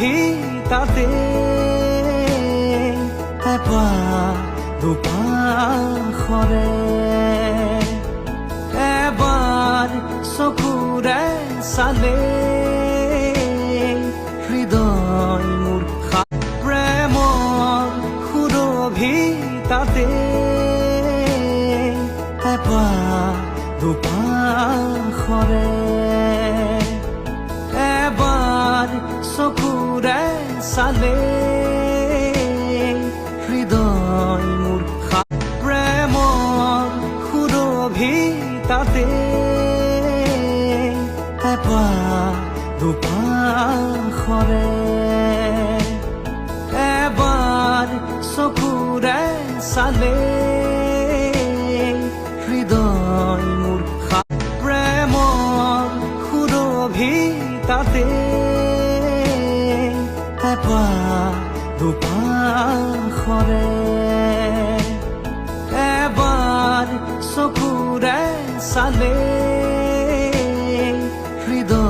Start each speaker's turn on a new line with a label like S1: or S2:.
S1: সুৰভিতাতে এপাহ দুপাশৰে এবাৰ চকুৰে চালে হৃদয় মোৰ প্ৰেমৰ সুৰভিতাতে এপাহ দুপাশৰে এবাৰ চকুৰে চালে হৃদয় মোৰ প্ৰেমৰ সুৰভিতাতে এপাহ দুপাশৰে এবাৰ চকুৰে চালে হৃদয় মোৰ প্ৰেমৰ সুৰভিতাতে এপাহ দুপাশৰে এবাৰ চকুৰে চালে হৃদয়